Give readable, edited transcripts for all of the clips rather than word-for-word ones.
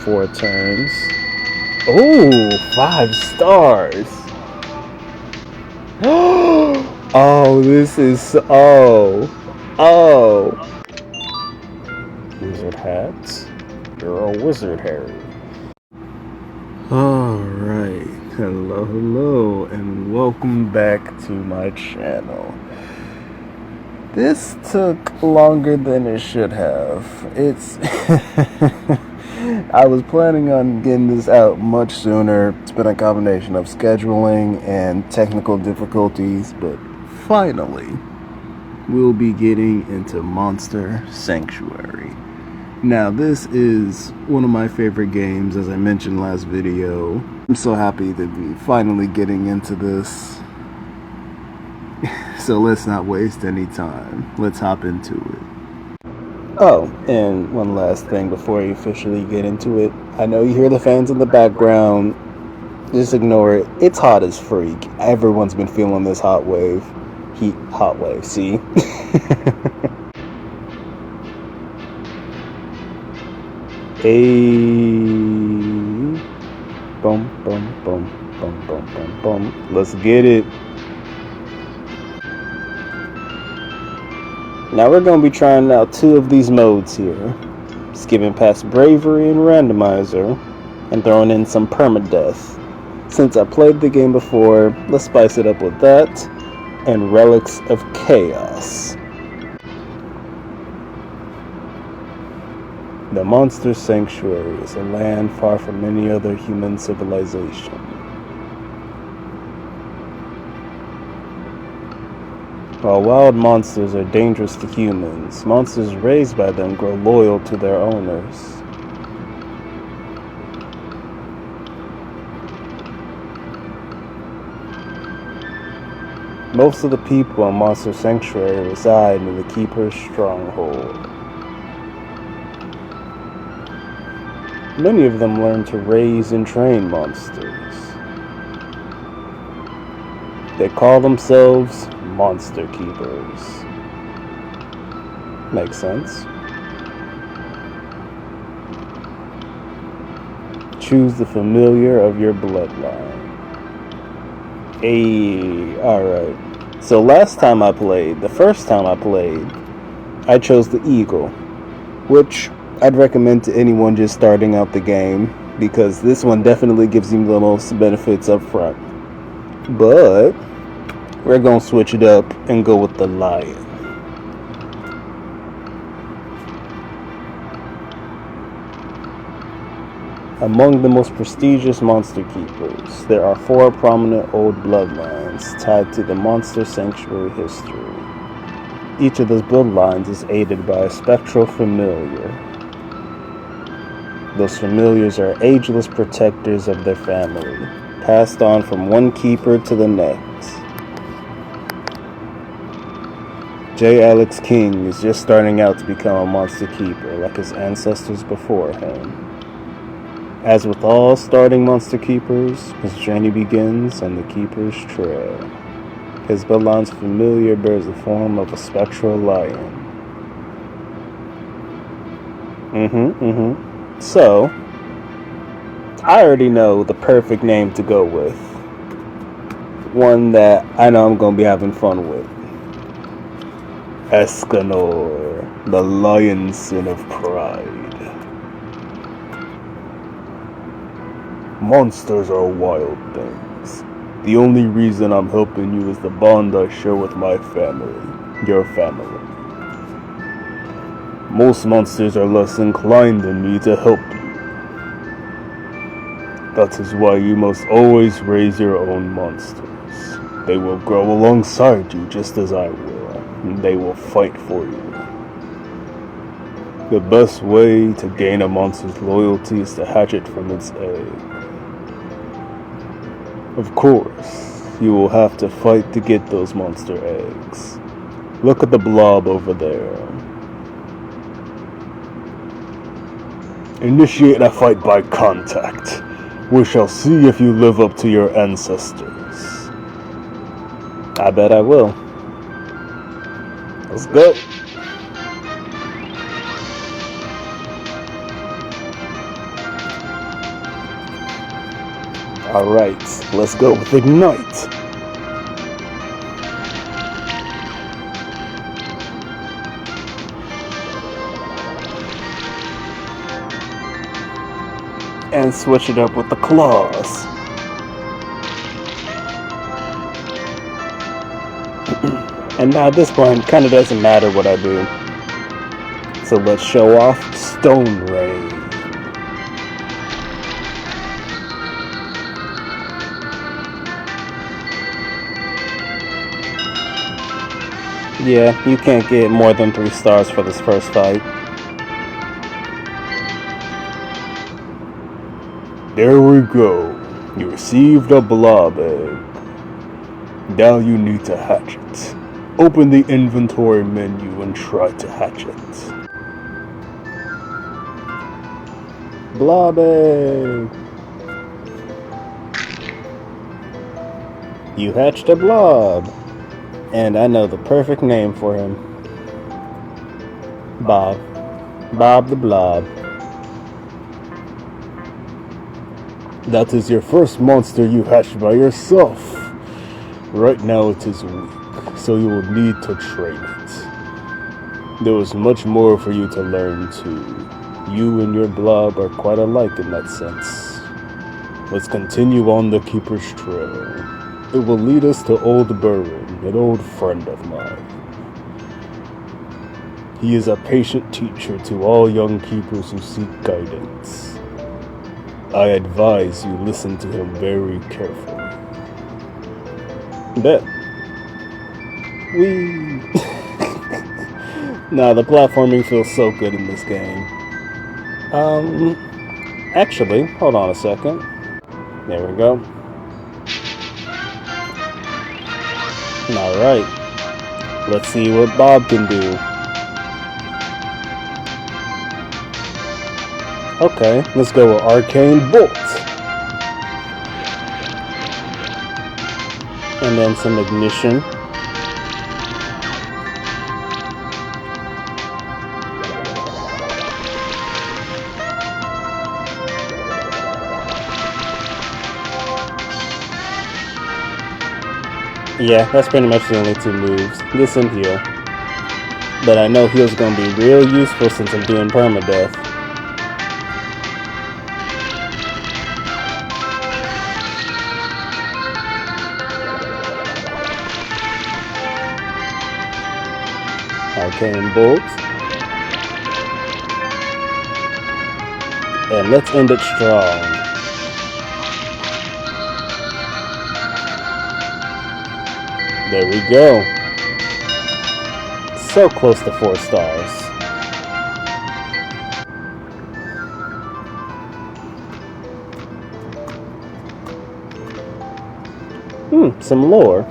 4 turns. Ooh, 5 stars. Oh, this is wizard hats. You're a wizard, Harry. Alright, hello, and welcome back to my channel. This took longer than it should have. I was planning on getting this out much sooner. It's been a combination of scheduling and technical difficulties, but finally, we'll be getting into Monster Sanctuary. Now, this is one of my favorite games, as I mentioned last video. I'm so happy to be finally getting into this. So let's not waste any time. Let's hop into it. Oh, and one last thing before you officially get into it. I know you hear the fans in the background. Just ignore it. It's hot as freak. Everyone's been feeling this hot wave. Hot wave, see? Boom, boom, boom, boom, boom, boom, boom. Let's get it. Now we're going to be trying out 2 of these modes here. Skipping past Bravery and Randomizer, and throwing in some Permadeath. Since I played the game before, let's spice it up with that, and Relics of Chaos. The Monster Sanctuary is a land far from any other human civilization. While wild monsters are dangerous to humans, monsters raised by them grow loyal to their owners. Most of the people in Monster Sanctuary reside in the Keeper's stronghold. Many of them learn to raise and train monsters. They call themselves Monster Keepers. Makes sense. Choose the familiar of your bloodline. Alright. So the first time I played, I chose the Eagle, which I'd recommend to anyone just starting out the game, because this one definitely gives you the most benefits up front. But we're gonna switch it up and go with the Lion. Among the most prestigious Monster Keepers, there are 4 prominent old bloodlines tied to the Monster Sanctuary history. Each of those bloodlines is aided by a spectral familiar. Those familiars are ageless protectors of their family, passed on from one keeper to the next. JAlexKing is just starting out to become a monster keeper like his ancestors before him. As with all starting monster keepers, his journey begins on the keeper's trail. His bloodline's familiar bears the form of a spectral lion. So, I already know the perfect name to go with. One that I know I'm going to be having fun with. Escanor, the lion sin of pride. Monsters are wild things. The only reason I'm helping you is the bond I share with my family, your family. Most monsters are less inclined than me to help you. That is why you must always raise your own monsters. They will grow alongside you just as I will, and they will fight for you. The best way to gain a monster's loyalty is to hatch it from its egg. Of course, you will have to fight to get those monster eggs. Look at the blob over there. Initiate a fight by contact. We shall see if you live up to your ancestors. I bet I will. Let's go. Alright, let's go with Ignite. And switch it up with the claws. And now at this point, it kind of doesn't matter what I do. So let's show off Stone Rain. Yeah, you can't get more than 3 stars for this first fight. There we go. You received a blob egg. Now you need to hatch it. Open the inventory menu and try to hatch it. Blob egg. You hatched a blob. And I know the perfect name for him. Bob. Bob the Blob. That is your first monster you hatched by yourself. Right now it is weak, so you will need to train it. There is much more for you to learn too. You and your blob are quite alike in that sense. Let's continue on the Keeper's Trail. It will lead us to Old Burren, an old friend of mine. He is a patient teacher to all young keepers who seek guidance. I advise you listen to him very carefully. Bet. Whee! Nah, the platforming feels so good in this game. Actually, hold on a second. There we go. Alright. Let's see what Bob can do. Okay, let's go with Arcane Bolt. And then some ignition. Yeah, that's pretty much the only 2 moves. This and heal. But I know heal's gonna be real useful since I'm doing permadeath. Arcane Bolt. And let's end it strong. There we go. So close to 4 stars. Some lore.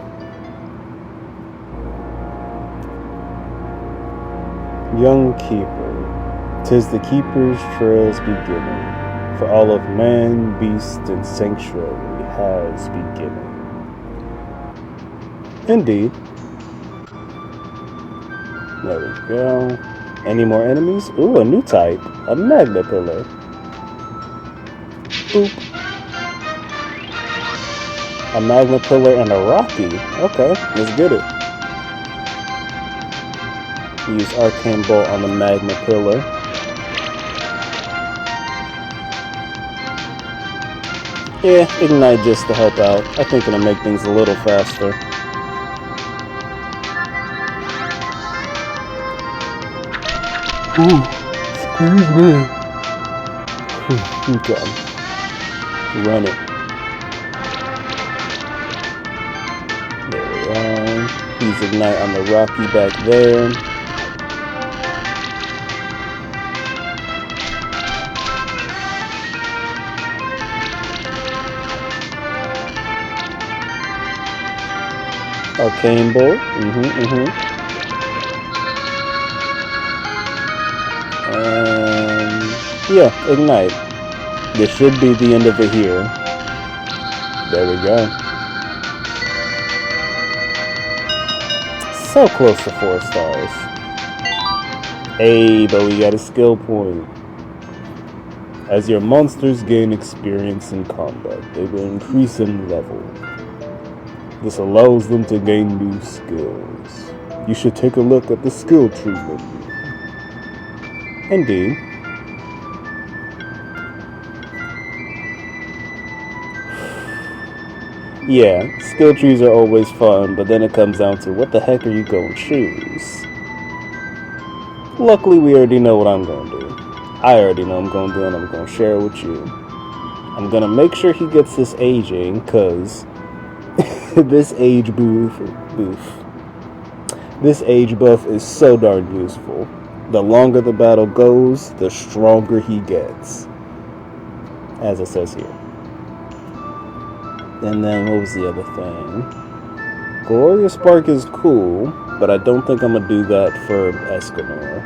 Young Keeper. 'Tis the Keeper's trail's beginning. For all of man, beast, and sanctuary has beginning. Indeed. There we go. Any more enemies? Ooh, a new type. A magma pillar. Boop. A magma pillar and a rocky. Okay, let's get it. Use Arcane Bolt on the magma pillar. Yeah, Ignite just to help out. I think it'll make things a little faster. Ooh, excuse me. Okay. Run it. There we are. Use Ignite on the rocky back there. Arcane Bolt. Yeah, Ignite. This should be the end of it here. There we go. So close to 4 stars. Hey, but we got a skill point. As your monsters gain experience in combat, they will increase in level. This allows them to gain new skills. You should take a look at the skill tree menu. Indeed. Yeah, skill trees are always fun, but then it comes down to what the heck are you going to choose? Luckily, we already know what I'm going to do. I already know what I'm going to do, and I'm going to share it with you. I'm going to make sure he gets this aging, because this age this age buff is so darn useful. The longer the battle goes, the stronger he gets. As it says here. And then, what was the other thing? Glorious Spark is cool, but I don't think I'm going to do that for Escanor.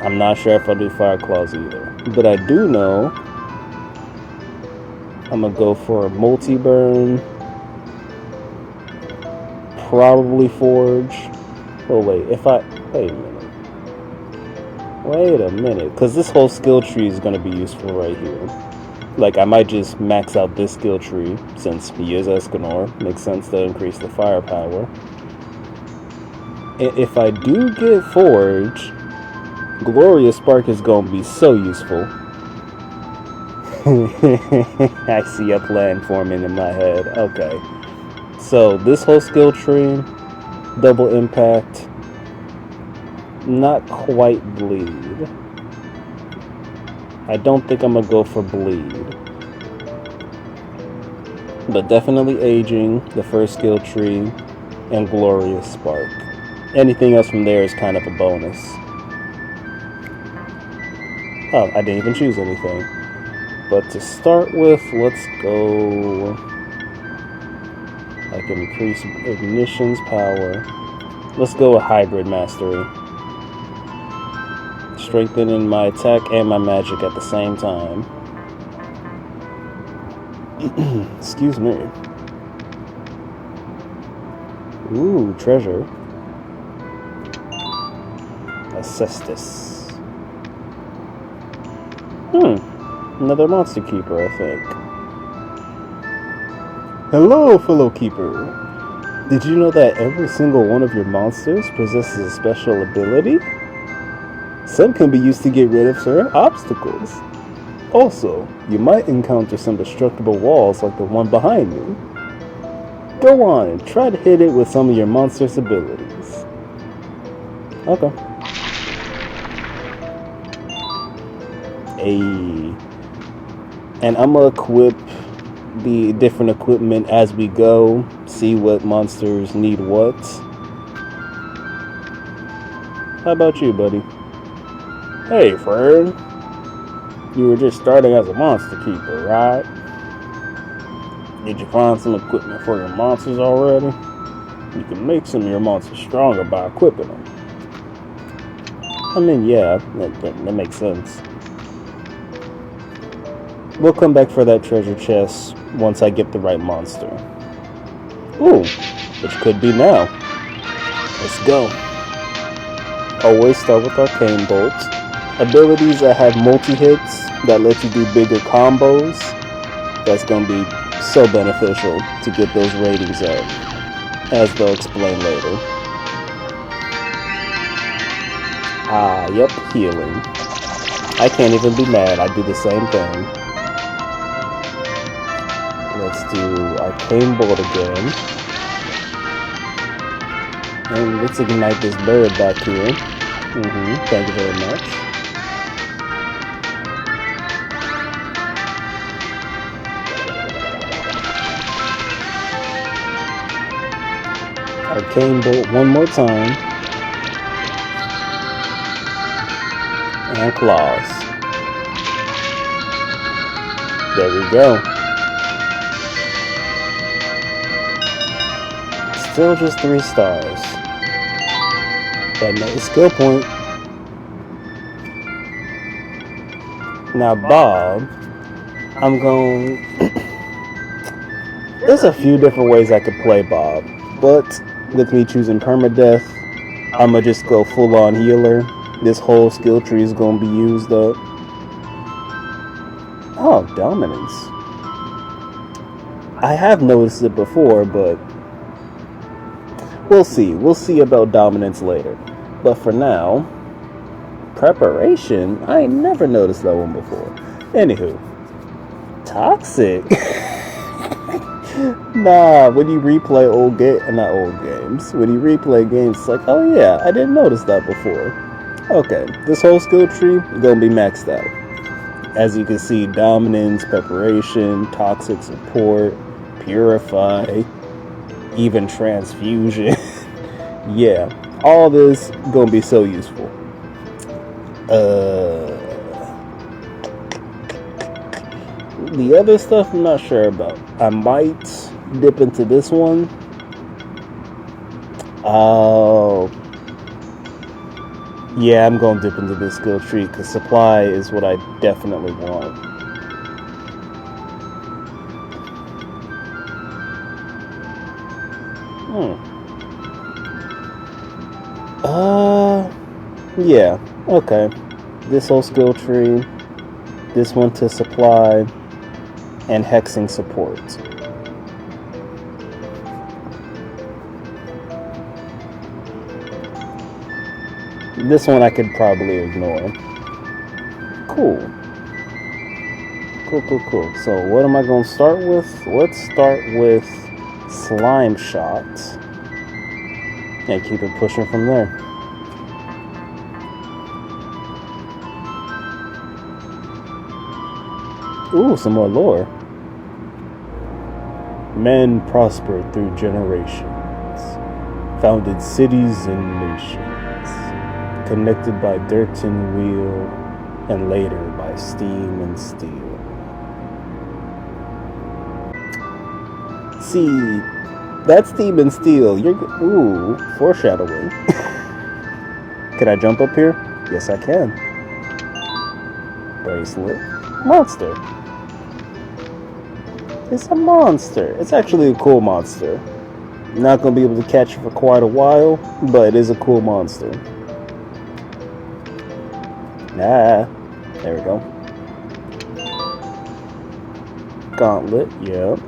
I'm not sure if I'll do Fire Claws either. But I do know I'm going to go for Multi-Burn. Probably Forge. Oh, wait. Wait a minute. Because this whole skill tree is going to be useful right here. Like, I might just max out this skill tree, since he is Escanor. Makes sense to increase the firepower. And if I do get Forge, Glorious Spark is going to be so useful. I see a plan forming in my head. Okay. So, this whole skill tree, double impact, not quite bleed. I don't think I'm going to go for bleed. But definitely aging, the first skill tree, and Glorious Spark. Anything else from there is kind of a bonus. Oh, I didn't even choose anything. But to start with, let's go... I can increase Ignition's power. Let's go with Hybrid Mastery. Strengthening my attack and my magic at the same time. Excuse me. Ooh, treasure. Acestus. Another monster keeper, I think. Hello, fellow keeper. Did you know that every single one of your monsters possesses a special ability? Some can be used to get rid of certain obstacles. Also, you might encounter some destructible walls like the one behind me. Go on and try to hit it with some of your monster's abilities. Okay. And I'm gonna equip the different equipment as we go, see what monsters need what. How about you, buddy? Hey, friend. You were just starting as a monster keeper, right? Did you find some equipment for your monsters already? You can make some of your monsters stronger by equipping them. I mean, yeah, that makes sense. We'll come back for that treasure chest once I get the right monster. Ooh, which could be now. Let's go. Always start with Arcane Bolt. Abilities that have multi-hits that let you do bigger combos. That's going to be so beneficial to get those ratings up, as they'll explain later. Yep, healing. I can't even be mad, I do the same thing. Let's do Arcane Bolt again. And let's ignite this bird back here. Thank you very much. Arcane Bolt one more time. And Claws. There we go. Still just 3 stars. But another skill point. Now Bob, I'm going... There's a few different ways I could play Bob. But with me choosing permadeath, I'ma just go full on healer. This whole skill tree is gonna be used up. Oh, dominance. I have noticed it before, but we'll see. We'll see about dominance later. But for now, preparation, I ain't never noticed that one before. Anywho, toxic. Nah, when you replay not old games, when you replay games, it's like, oh yeah, I didn't notice that before. Okay, this whole skill tree is gonna be maxed out. As you can see, dominance, preparation, toxic support, purify, even transfusion. Yeah, all this gonna be so useful. The other stuff I'm not sure about. I might dip into this one. Oh, yeah, I'm gonna dip into this skill tree because supply is what I definitely want. Yeah, okay. This whole skill tree, this one to supply, and hexing support. This one I could probably ignore. Cool. Cool. So what am I going to start with? Let's start with Slime Shot. And keep it pushing from there. Ooh, some more lore. Men prospered through generations, founded cities and nations, connected by dirt and wheel, and later by steam and steel. See, that's steam and steel. Ooh, foreshadowing. Can I jump up here? Yes, I can. Bracelet. Monster. It's a monster. It's actually a cool monster. Not gonna be able to catch it for quite a while, but it is a cool monster. There we go. Gauntlet, yep.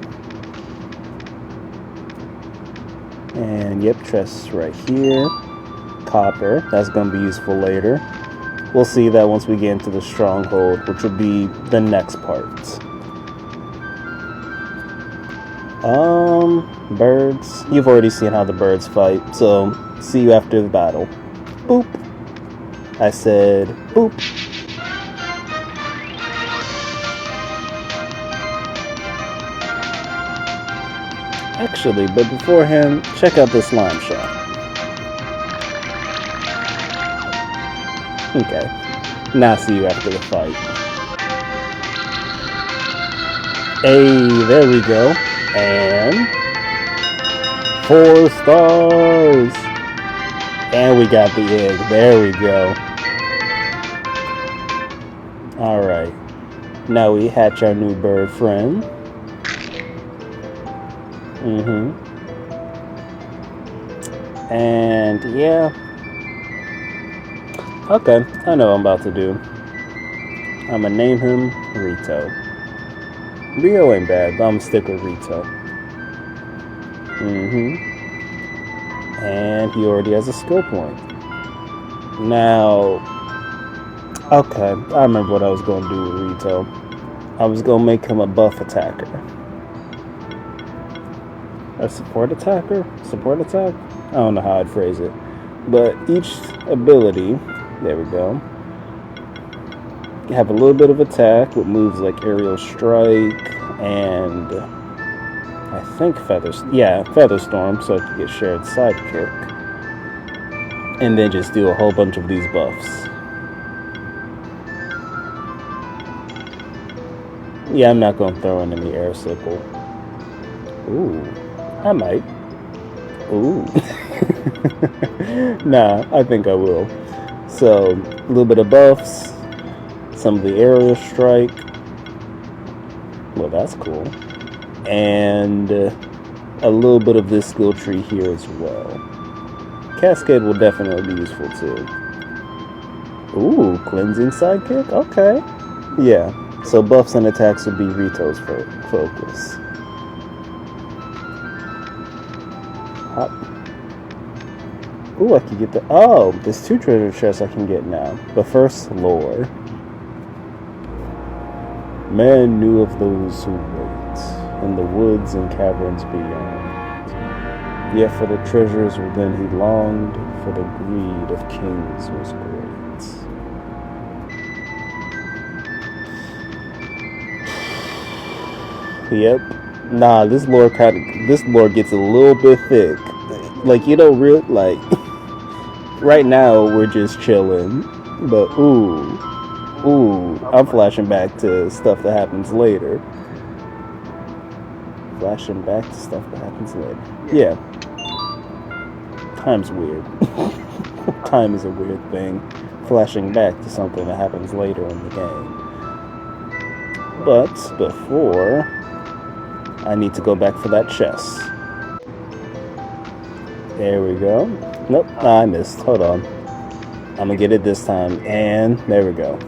And yep, chest right here. Copper, that's gonna be useful later. We'll see that once we get into the stronghold, which will be the next part. Birds. You've already seen how the birds fight, so see you after the battle. Boop. I said boop. Actually, but beforehand, check out this slime shot. Okay. Now see you after the fight. Hey, there we go. And 4 stars. And we got the egg. There we go. Alright. Now we hatch our new bird friend. And yeah. Okay, I know what I'm about to do. I'm gonna name him Rito. Rio ain't bad, but I'm gonna stick with Rito. And he already has a skill point. Now, okay, I remember what I was gonna do with Rito. I was gonna make him a buff attacker. A support attacker? Support attack? I don't know how I'd phrase it. But each ability, there we go, you have a little bit of attack with moves like aerial strike and I think feather storm, so I can get shared sidekick. And then just do a whole bunch of these buffs. Yeah, I'm not going to throw in any air sickle. Ooh, I might. Ooh. Nah, I think I will. So, a little bit of buffs, some of the aerial strike. Well, that's cool. And a little bit of this skill tree here as well. Cascade will definitely be useful too. Ooh, cleansing sidekick? Okay. Yeah. So buffs and attacks will be Rito's focus. Hop. Ooh, I can get the... Oh, there's 2 treasure chests I can get now. But first, lore. Man knew of those who wait in the woods and caverns beyond. Yet for the treasures within he longed, for the greed of kings was great. Yep. Nah, this lore gets a little bit thick. Like, you don't really, like, right now we're just chilling, but ooh, I'm flashing back to stuff that happens later. Flashing back to stuff that happens later. Yeah. Time's weird. Time is a weird thing. Flashing back to something that happens later in the game. But before, I need to go back for that chest. There we go. Nope, I missed. Hold on. I'm gonna get it this time. And there we go.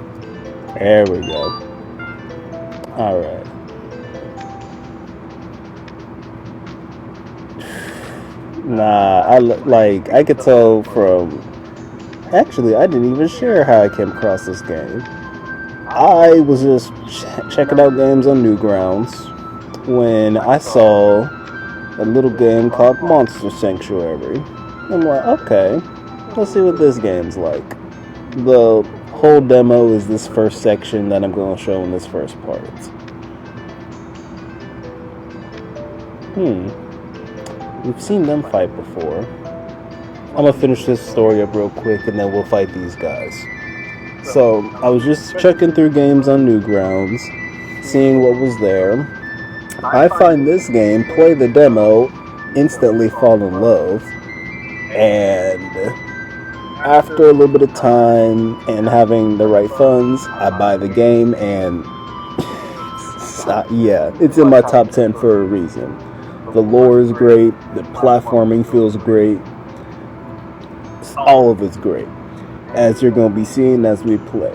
There we go. Alright. Nah, I could tell from... Actually, I didn't even share how I came across this game. I was just checking out games on Newgrounds when I saw a little game called Monster Sanctuary. I'm like, okay, let's see what this game's like. The whole demo is this first section that I'm going to show in this first part. We've seen them fight before. I'm going to finish this story up real quick and then we'll fight these guys. So, I was just checking through games on Newgrounds, seeing what was there. I find this game, play the demo, instantly fall in love. And after a little bit of time and having the right funds, I buy the game and yeah, it's in my top 10 for a reason. The lore is great, the platforming feels great, all of it's great, as you're going to be seeing as we play.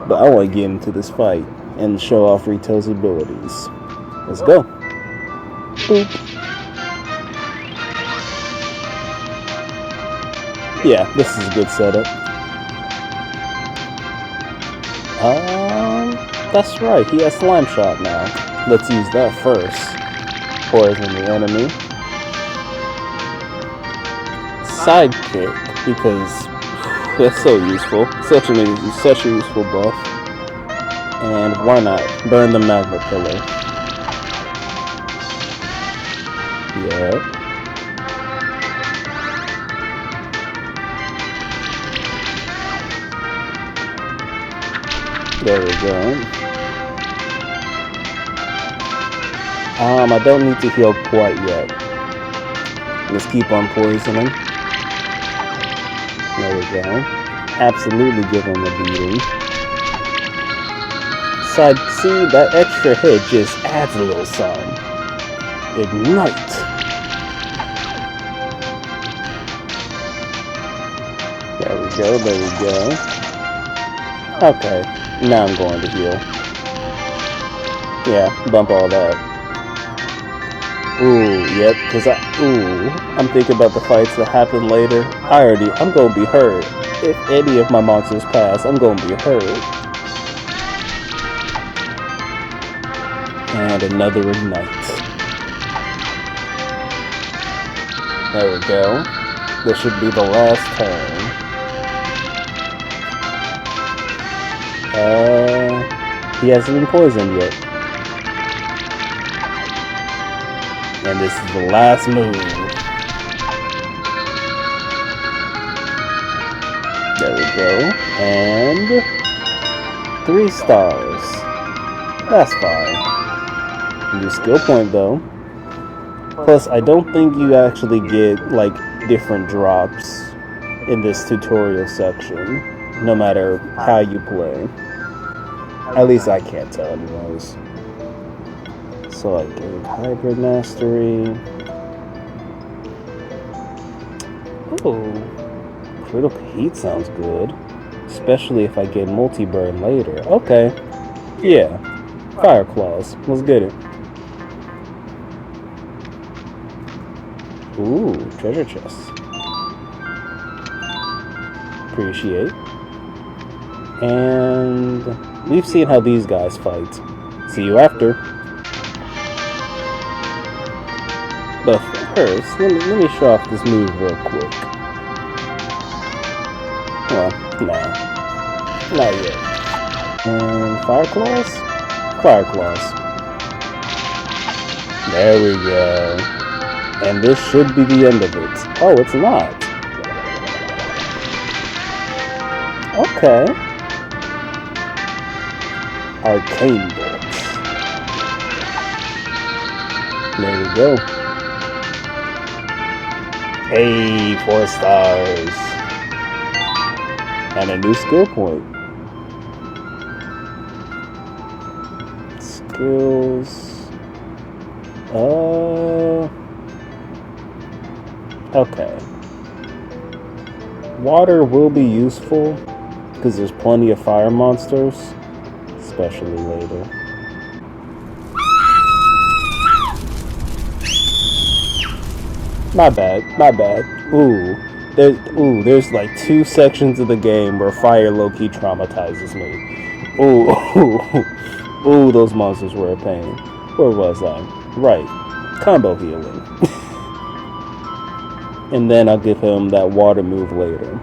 But I want to get into this fight and show off Rito's abilities. Let's go. Boop. Yeah, this is a good setup. That's right, he has Slime Shot now. Let's use that first. Poison the enemy. Sidekick, because that's so useful. Such a useful buff. And why not? Burn the magma pillar. Yeah. There we go. I don't need to heal quite yet. Let's keep on poisoning. There we go. Absolutely give him a beating. See, that extra hit just adds a little something. Ignite. There we go, there we go. Okay, now I'm going to heal. Yeah, bump all that. Ooh, yep, because I'm thinking about the fights that happen later. I'm going to be hurt. If any of my monsters pass, I'm going to be hurt. And another ignite. There we go. This should be the last turn. He hasn't been poisoned yet. And this is the last move. There we go. And 3 stars. That's fine. New skill point though. Plus, I don't think you actually get like different drops in this tutorial section, no matter how you play. At least I can't tell anyways. So I get hybrid mastery. Oh, critical heat sounds good, especially if I get multi-burn later. Okay, Yeah, fire claws. Let's get it. Ooh, treasure chests. Appreciate. And we've seen how these guys fight. See you after. But first, let me show off this move real quick. Well, nah. Not yet. And fire claws? Fire claws. There we go. And this should be the end of it. Oh, it's not. Okay. Arcane bolts. There we go. Hey, 4 stars. And a new skill point. Skills. Okay. Water will be useful because there's plenty of fire monsters, especially later. My bad. There's like 2 sections of the game where fire low-key traumatizes me. Ooh, those monsters were a pain. Where was I? Right, combo healing. And then I'll give him that water move later.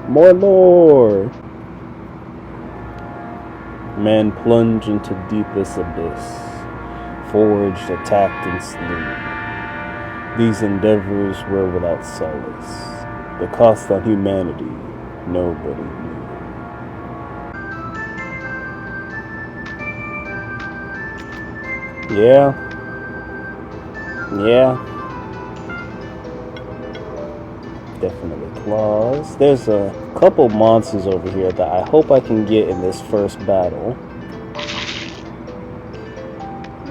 More lore! Men plunge into deepest abyss, forged, attacked, and slew. These endeavors were without solace. The cost on humanity, nobody knew. Yeah. Definitely claws. There's a couple monsters over here that I hope I can get in this first battle.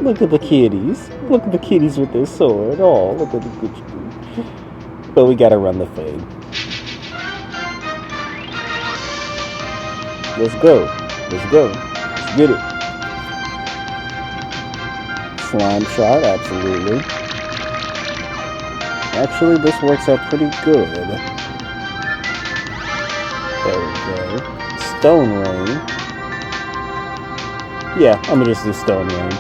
Look at the kitties. Look at the kitties with their sword. Oh, look at the good. But we gotta run the fade. Let's go. Let's get it. Slime shot, absolutely. Actually, this works out pretty good. There we go. Stone rain. Yeah, I'm gonna just do stone rain.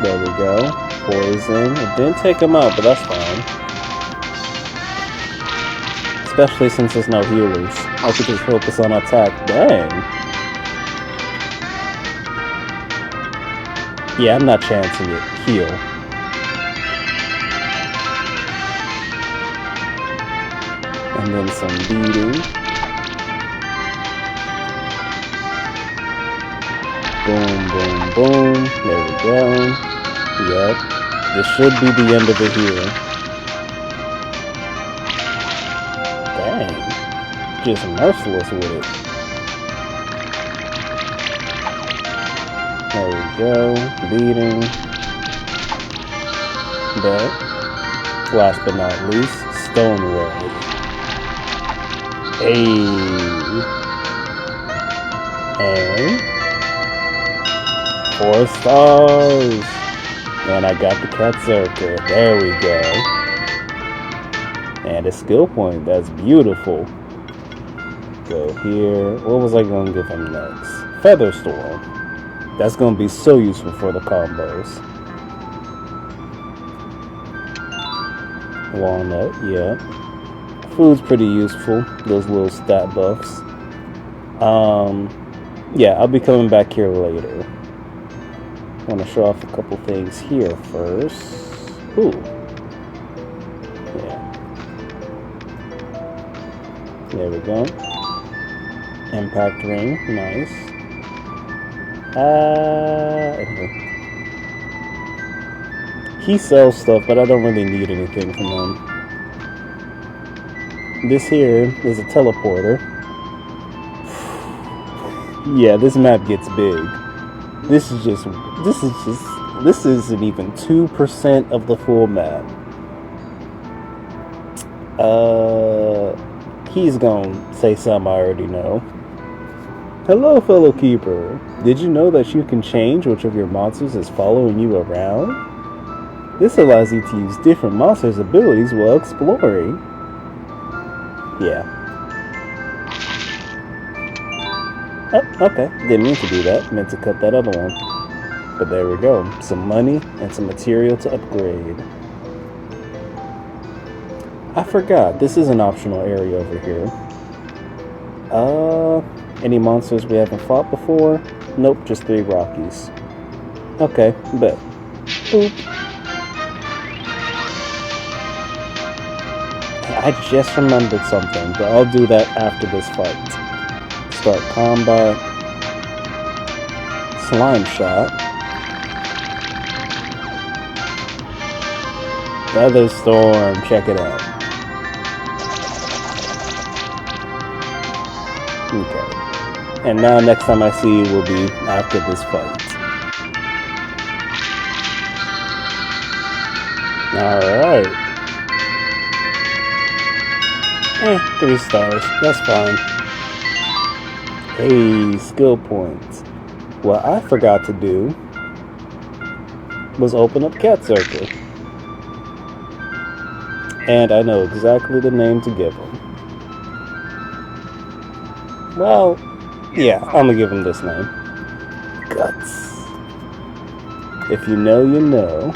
There we go. Poison. It didn't take him out, but that's fine. Especially since there's no healers. I could just focus on attack. Dang. Yeah, I'm not chancing it. Heal. And then some beating. Boom. There we go. Yep. This should be the end of it here. Dang. Just merciless with it. There we go. Beating. But, last but not least, Stone Ray. Hey. And 4 stars. And I got the Katzerker. There we go. And a skill point. That's beautiful. Go here. What was I going to give him next? Featherstorm. That's going to be so useful for the combos. Walnut, yeah. Food's pretty useful. Those little stat buffs. Yeah, I'll be coming back here later. I want to show off a couple things here first. Ooh. Yeah. There we go. Impact ring, nice. Anyway. He sells stuff, but I don't really need anything from him. This here is a teleporter. Yeah, this map gets big. This isn't even 2% of the full map. He's gonna say something I already know. Hello, fellow keeper. Did you know that you can change which of your monsters is following you around? This allows you to use different monsters' abilities while exploring. Yeah. Oh, okay. Didn't mean to do that. Meant to cut that other one. But there we go. Some money and some material to upgrade. I forgot. This is an optional area over here. Any monsters we haven't fought before? Nope, just 3 Rockies. Okay, bet. Boop. I just remembered something, but I'll do that after this fight. Start combat. Slime shot. Feather storm, check it out. Okay. And now next time I see you will be after this fight. Alright. 3 stars. That's fine. Hey, skill points. What I forgot to do was open up Cat Circle. And I know exactly the name to give him. Well, yeah, I'm gonna give him this name. Guts. If you know, you know.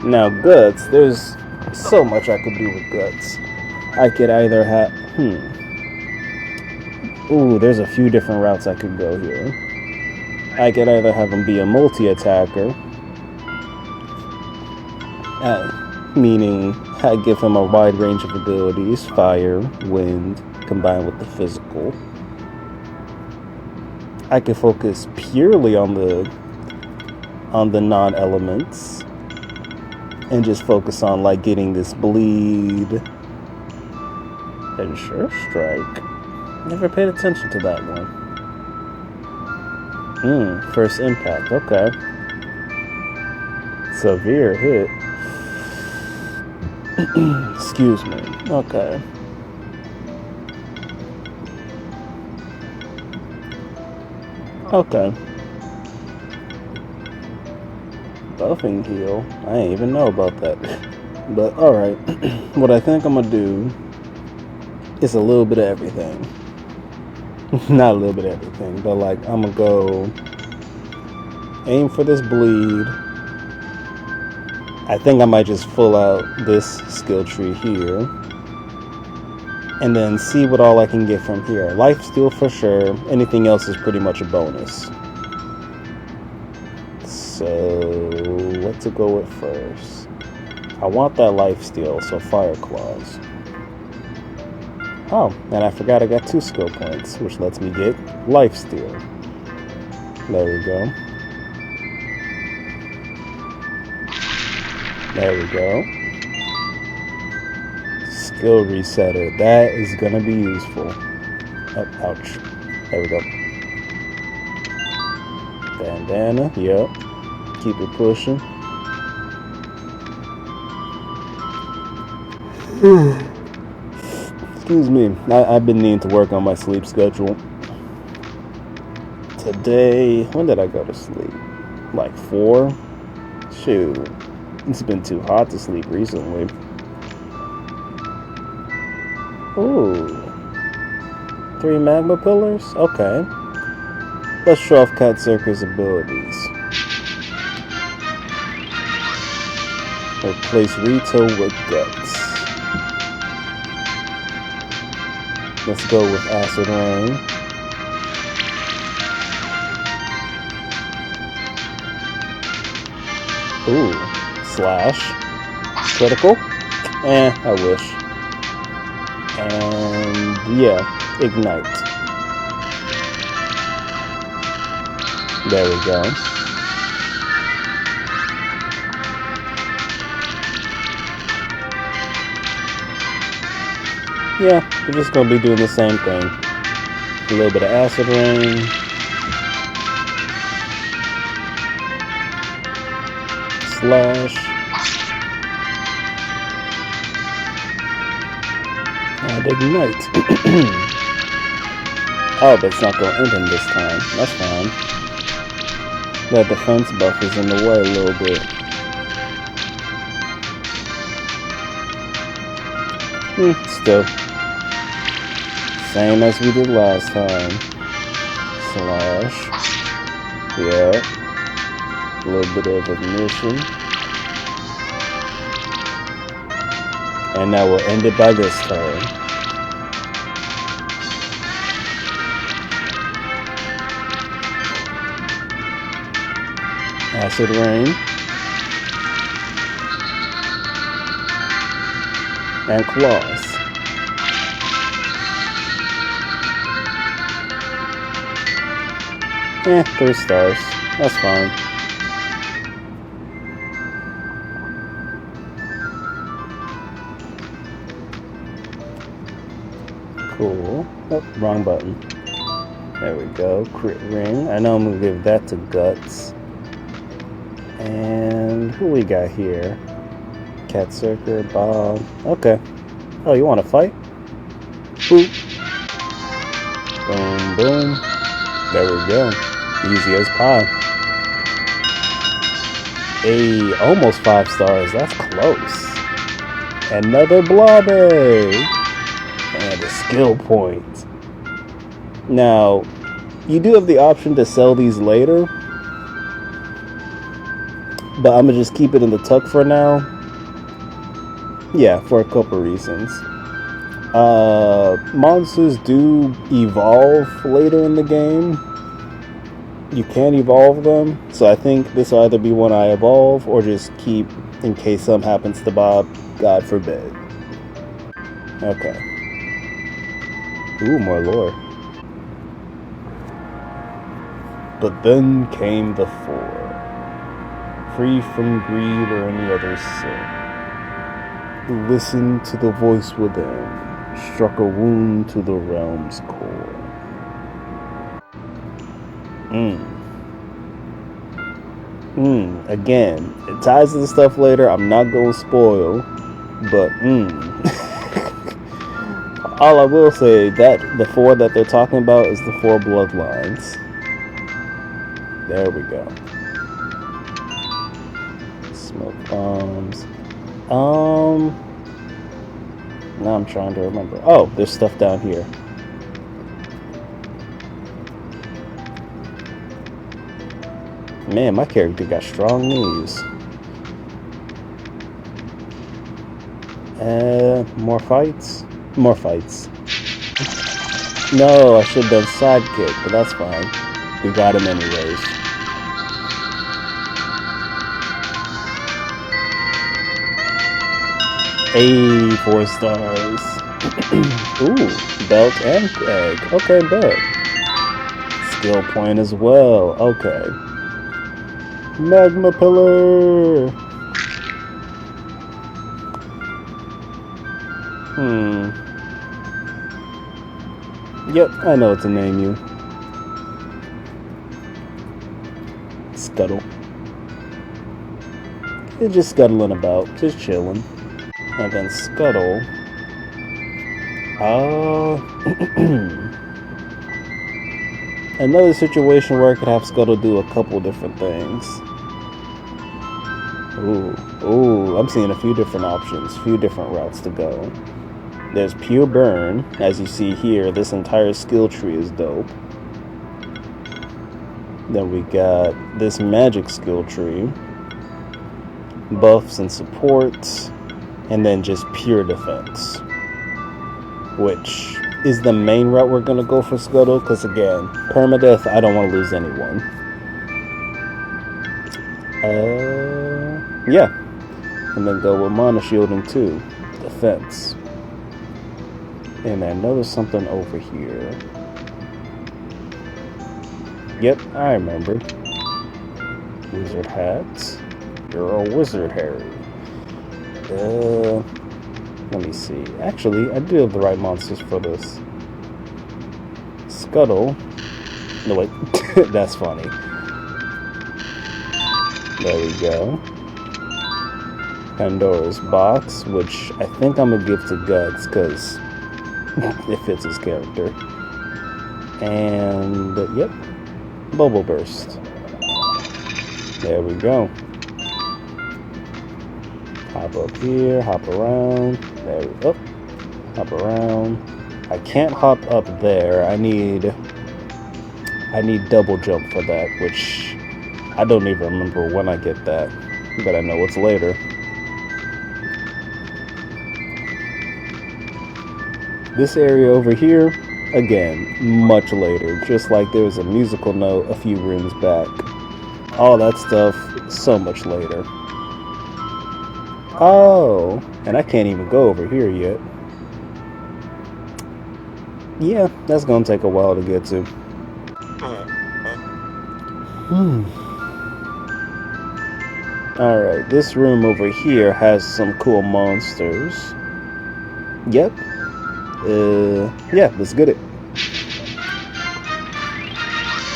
Now, Guts, there's so much I could do with Guts. I could either have... Ooh, there's a few different routes I could go here. I could either have him be a multi-attacker, meaning I give him a wide range of abilities, fire, wind, combined with the physical. I could focus purely on the non-elements and just focus on like getting this bleed and sure strike. Never paid attention to that one. First impact, okay. Severe hit. Excuse me. Okay. Okay. Buffing heal. I didn't even know about that. But alright. What I think I'm gonna do is a little bit of everything. Not a little bit of everything, but like I'm gonna go aim for this bleed. I think I might just full out this skill tree here. And then see what all I can get from here. Lifesteal for sure. Anything else is pretty much a bonus. So, what to go with first? I want that lifesteal, so Fire Claws. Oh, and I forgot I got 2 skill points, which lets me get lifesteal. There we go. There we go. Skill resetter. That is gonna be useful. Oh, ouch. There we go. Bandana. Yep. Keep it pushing. Excuse me. I've been needing to work on my sleep schedule. Today, when did I go to sleep? Like 4? Shoot. It's been too hot to sleep recently. Ooh. 3 magma pillars? Okay. Let's show off Cat Circus' abilities. Replace Rito with Guts. Let's go with Acid Rain. Ooh. Slash. Critical? I wish. And yeah, Ignite. There we go. Yeah, we're just gonna be doing the same thing. A little bit of Acid Rain. Slash. And Ignite. Oh, but it's not going to end him this time. That's fine. That defense buff is in the way a little bit. Still. Same as we did last time. Slash. Yeah. A little bit of ignition. And now we'll end it by this turn. Acid Rain. And Claws. 3 stars. That's fine. Cool. Oh, wrong button. There we go. Crit ring. I know I'm going to give that to Guts. And who we got here? Cat Circuit, Bob. Okay. Oh, you want to fight? Boop. Boom, boom. There we go. Easy as pie. Hey, almost 5 stars. That's close. Another Blobby. And a skill point. Now, you do have the option to sell these later. But I'm going to just keep it in the tuck for now. Yeah, for a couple reasons. Monsters do evolve later in the game. You can evolve them. So I think this will either be one I evolve or just keep in case something happens to Bob. God forbid. Okay. Ooh, more lore. But then came the 4. Free from greed or any other sin. Listened to the voice within. Struck a wound to the realm's core. Again, it ties to the stuff later. I'm not going to spoil. But, all I will say that the 4 that they're talking about is the 4 bloodlines. There we go. Smoke bombs. Now I'm trying to remember. Oh, there's stuff down here. Man, my character got strong knees. More fights? More fights. No, I should have done sidekick, but that's fine. We got him anyways. Hey, 4 stars. Ooh, belt and egg. Okay, bet. Skill point as well. Okay. Magma pillar. Yep, I know what to name you. Scuttle. You're just scuttling about, just chilling. And then Scuttle. Another situation where I could have Scuttle do a couple different things. Ooh, I'm seeing a few different options, a few different routes to go. There's Pure Burn. As you see here, this entire skill tree is dope. Then we got this magic skill tree. Buffs and supports. And then just pure defense. Which is the main route we're going to go for Scuttle. Because again, permadeath, I don't want to lose anyone. Yeah. And then go with mana shielding too. Defense. And I noticed something over here. Yep, I remember. Wizard hats. You're a wizard, Harry. Let me see. Actually, I do have the right monsters for this. Scuttle. No, wait. That's funny. There we go. Pandora's box, which I think I'm going to give to Guts, because it fits his character. And, yep, bubble burst. There we go. Hop up here, hop around. There we go. Hop around. I can't hop up there. I need double jump for that, which I don't even remember when I get that, but I know it's later. This area over here, again, much later. Just like there was a musical note a few rooms back. All that stuff, so much later. Oh, and I can't even go over here yet. Yeah, that's gonna take a while to get to. Alright, this room over here has some cool monsters. Yep. Yeah, let's get it.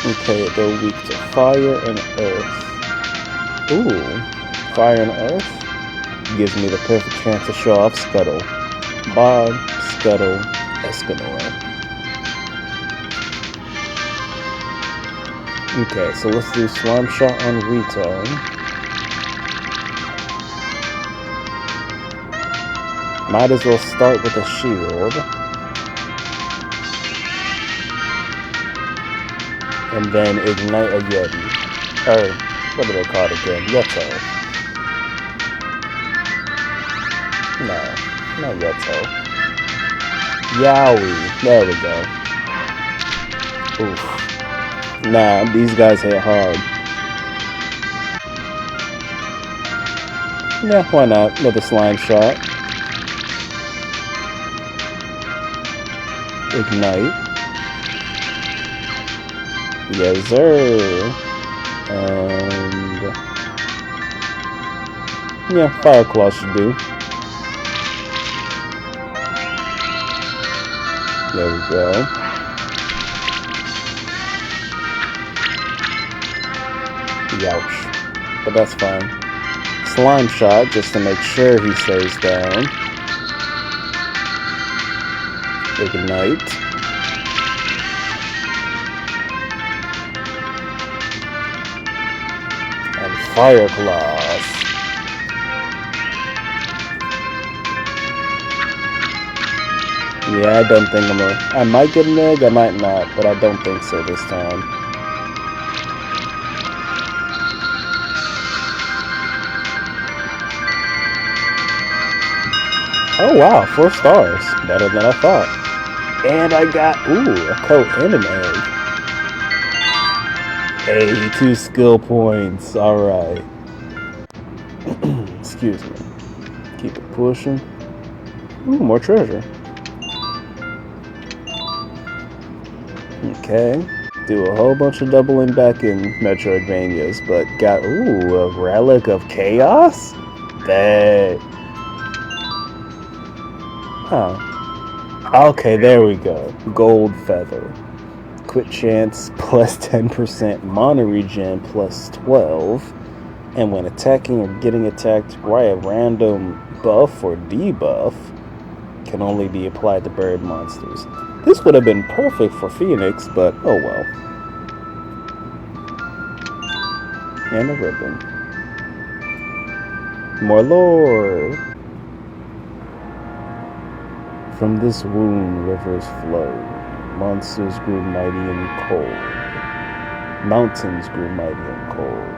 Okay, they're weak to fire and earth. Ooh, fire and earth gives me the perfect chance to show off Scuttle. Bob, Scuttle, Eskimo. Okay, so let's do Slime Shot on Rito. Might as well start with a shield. And then ignite a Yeti. Or, what do they call it again? Yeto. No, not Yeto. Yowie. There we go. Oof. Nah, these guys hit hard. Yeah, why not? With a slime shot. Ignite. Yes, sir. And yeah, Fire Claw should do. There we go. Youch. But that's fine. Slime Shot just to make sure he stays down. Ignite. And Fire Claws. Yeah, I don't think I might get an egg, I might not, but I don't think so this time. Oh wow, 4 stars. Better than I thought. And I got, ooh, a coat and an egg. Hey, 2 skill points. Alright. Excuse me. Keep it pushing. Ooh, more treasure. Okay. Do a whole bunch of doubling back in Metroidvanias, but got, ooh, a Relic of Chaos? That. Huh. Okay, there we go. Gold Feather. Crit chance plus 10%, mana regen plus 12, and when attacking or getting attacked by a random buff or debuff, can only be applied to bird monsters. This would have been perfect for Phoenix, but oh well. And a ribbon. More lore! From this wound rivers flow. Monsters grew mighty and cold. Mountains grew mighty and cold.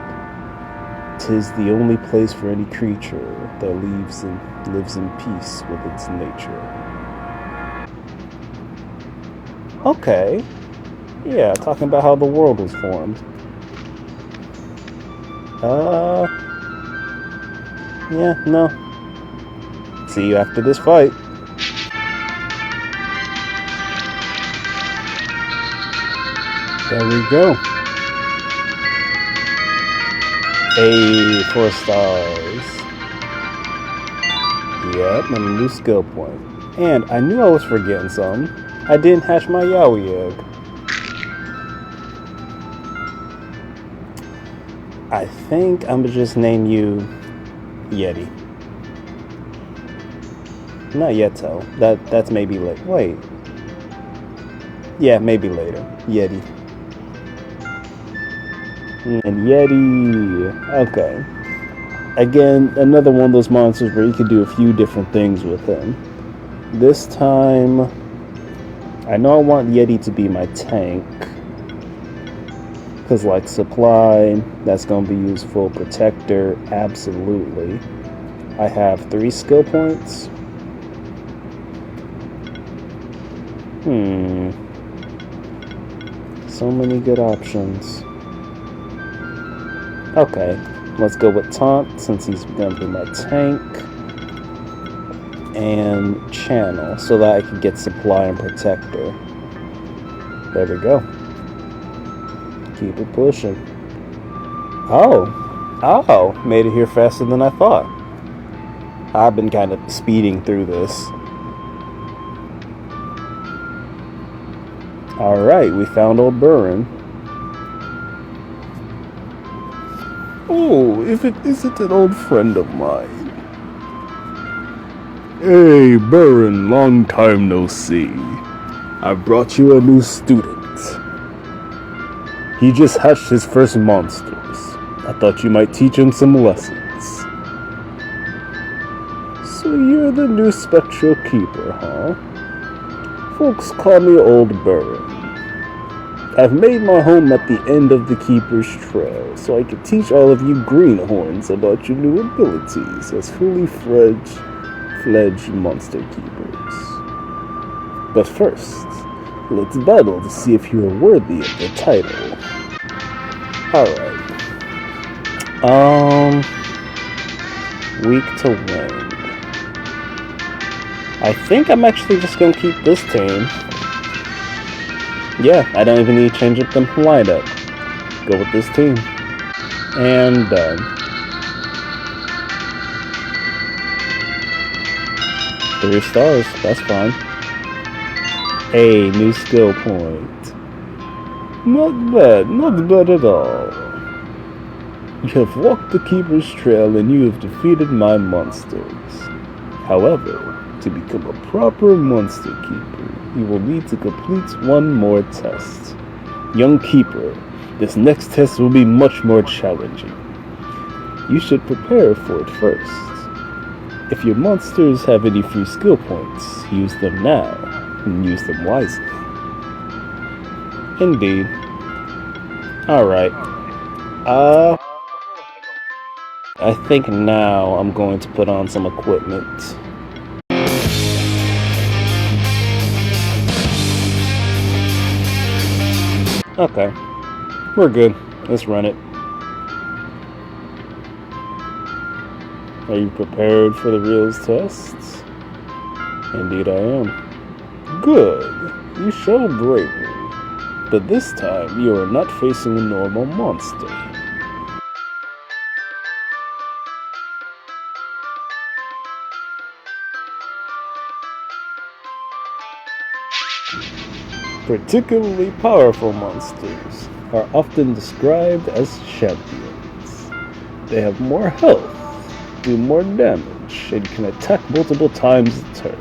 'Tis the only place for any creature that lives in peace with its nature. Okay. Yeah, talking about how the world was formed. Yeah, no. See you after this fight. There we go. Hey, 4 stars. Yep, and a new skill point. And I knew I was forgetting something. I didn't hatch my Yowie egg. I think I'm gonna just name you Yeti. Not Yeto. That's maybe like, wait. Yeah, maybe later. Yeti. And Yeti. Okay. Again, another one of those monsters where you could do a few different things with him. This time, I know I want Yeti to be my tank. Because, like, supply, that's going to be useful. Protector, absolutely. I have 3 skill points. So many good options. Okay, let's go with Taunt since he's going to be my tank. And Channel so that I can get Supply and Protector. There we go. Keep it pushing. Oh, made it here faster than I thought. I've been kind of speeding through this. Alright, we found old Burren. Oh, if it isn't an old friend of mine. Hey, Burren, long time no see. I brought you a new student. He just hatched his first monsters. I thought you might teach him some lessons. So you're the new Spectral Keeper, huh? Folks call me Old Burren. I've made my home at the end of the Keeper's Trail, so I can teach all of you greenhorns about your new abilities as fully fledged monster keepers. But first, let's battle to see if you are worthy of the title. Alright. Weak to wind. I think I'm actually just gonna keep this team. Yeah, I don't even need to change up the lineup. Go with this team. And done. Three stars, that's fine. A new skill point. Not bad at all. You have walked the Keeper's Trail and you have defeated my monsters. However, to become a proper monster keeper, you will need to complete one more test. Young Keeper, this next test will be much more challenging. You should prepare for it first. If your monsters have any free skill points, use them now, and use them wisely. Indeed. Alright. I think now I'm going to put on some equipment. Okay. We're good. Let's run it. Are you prepared for the reels tests? Indeed I am. Good. You show bravery. But this time, you are not facing a normal monster. Particularly powerful monsters are often described as champions. They have more health, do more damage, and can attack multiple times a turn.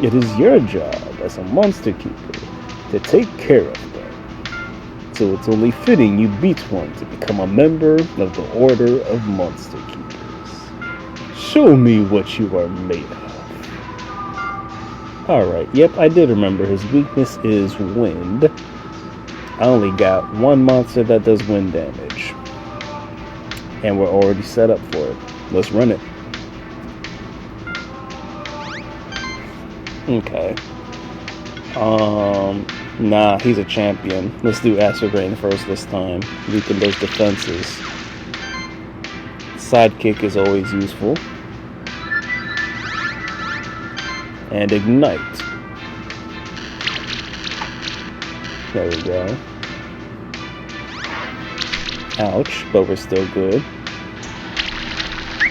It is your job as a monster keeper to take care of them. So it's only fitting you beat one to become a member of the Order of Monster Keepers. Show me what you are made of. Alright, yep, I did remember his weakness is wind. I only got one monster that does wind damage. And we're already set up for it. Let's run it. Okay. Nah, he's a champion. Let's do Acid Rain first this time. Weaken those defenses. Sidekick is always useful. And Ignite. There we go. Ouch, but we're still good.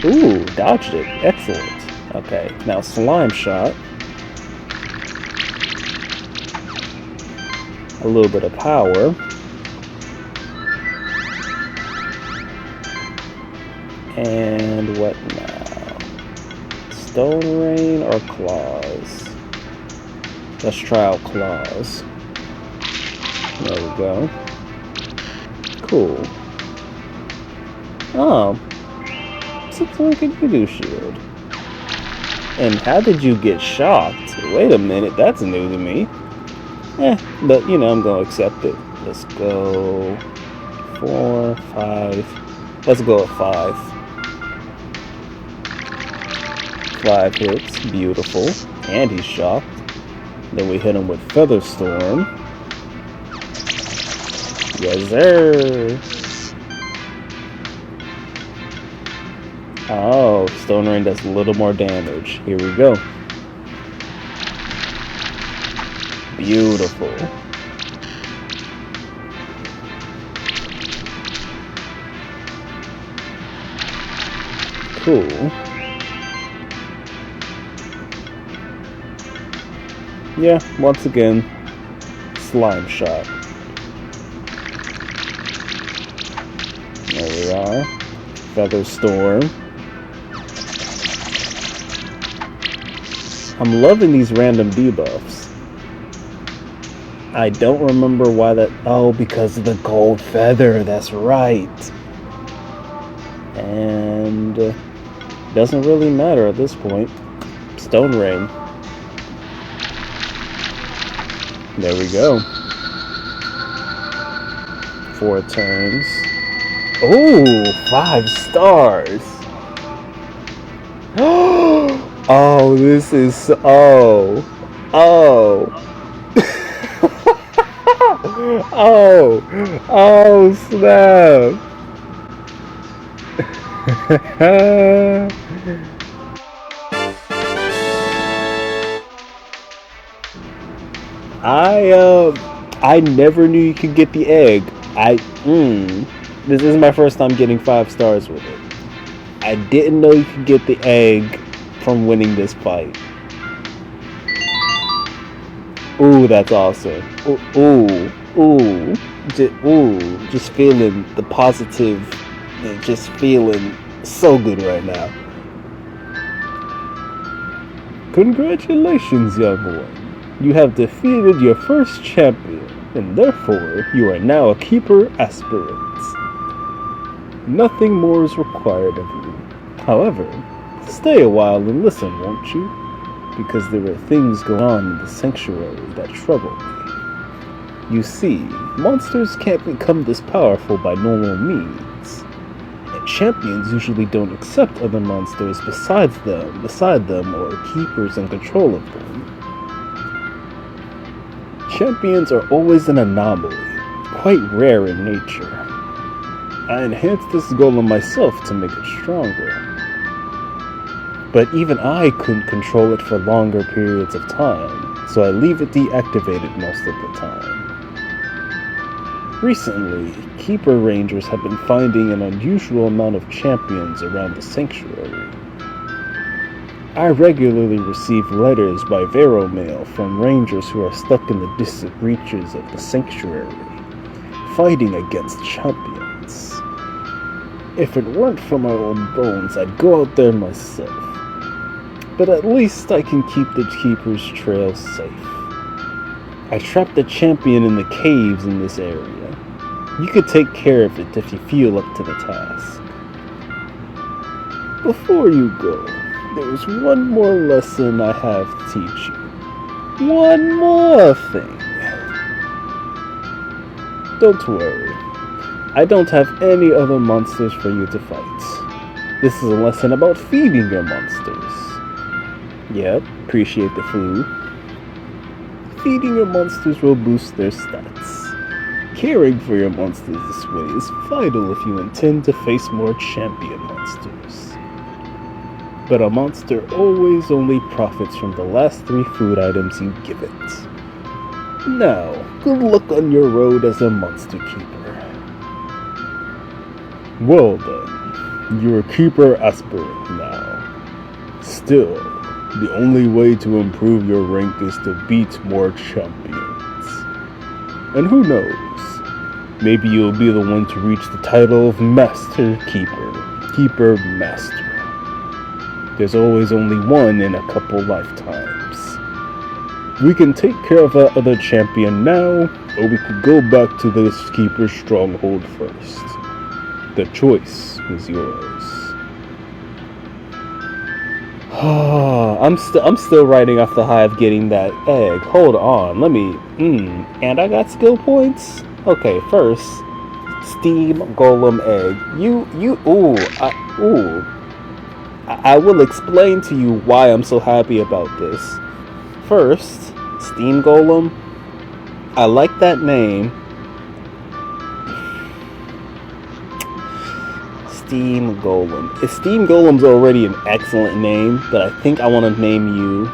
Ooh, dodged it. Excellent. Okay, now Slime Shot. A little bit of power. And what now? Stone Rain or Claws? Let's try out claws. There we go. Cool. Oh. It's like a voodoo shield. And how did you get shocked? Wait a minute, that's new to me. But I'm gonna accept it. Let's go 4, 5. Let's go at 5. 5 hits, beautiful. And he's shocked. Then we hit him with Feather Storm. Yes, sir. Oh, Stone Rain does a little more damage. Here we go. Beautiful. Cool. Yeah, once again, Slime Shot. There we are. Feather Storm. I'm loving these random debuffs. I don't remember why that... Oh, because of the gold feather, that's right. And doesn't really matter at this point. Stone Rain. There we go. 4 turns. Oh, 5 stars. Oh, this is... Oh, snap. I never knew you could get the egg. This is my first time getting 5 stars with it. I didn't know you could get the egg from winning this fight. Ooh, that's awesome. Just feeling the positive, and just feeling so good right now. Congratulations, young one. You have defeated your first champion, and therefore you are now a keeper aspirant. Nothing more is required of you. However, stay a while and listen, won't you? Because there are things going on in the sanctuary that trouble me. You see, monsters can't become this powerful by normal means. And champions usually don't accept other monsters beside them, or keepers in control of them. Champions are always an anomaly, quite rare in nature. I enhanced this golem myself to make it stronger. But even I couldn't control it for longer periods of time, so I leave it deactivated most of the time. Recently, Keeper Rangers have been finding an unusual amount of champions around the sanctuary. I regularly receive letters by Vero mail from rangers who are stuck in the distant reaches of the sanctuary, fighting against champions. If it weren't for my own bones, I'd go out there myself. But at least I can keep the Keeper's trail safe. I trapped a champion in the caves in this area. You could take care of it if you feel up to the task. Before you go, there's one more lesson I have to teach you. One more thing. Don't worry. I don't have any other monsters for you to fight. This is a lesson about feeding your monsters. Yep, appreciate the food. Feeding your monsters will boost their stats. Caring for your monsters this way is vital if you intend to face more champion monsters. But a monster always only profits from the last 3 food items you give it. Now, good luck on your road as a monster keeper. Well then, you're a keeper aspirant now. Still, the only way to improve your rank is to beat more champions. And who knows, maybe you'll be the one to reach the title of Master Keeper, Keeper Master. There's always only one in a couple lifetimes. We can take care of that other champion now, or we could go back to this keeper's stronghold first. The choice is yours. I'm still riding off the high of getting that egg. Hold on, let me. And I got skill points. Okay, first, steam golem egg. I will explain to you why I'm so happy about this. First, steam golem. I like that name. Steam Golem. Steam Golem's already an excellent name, but I think I want to name you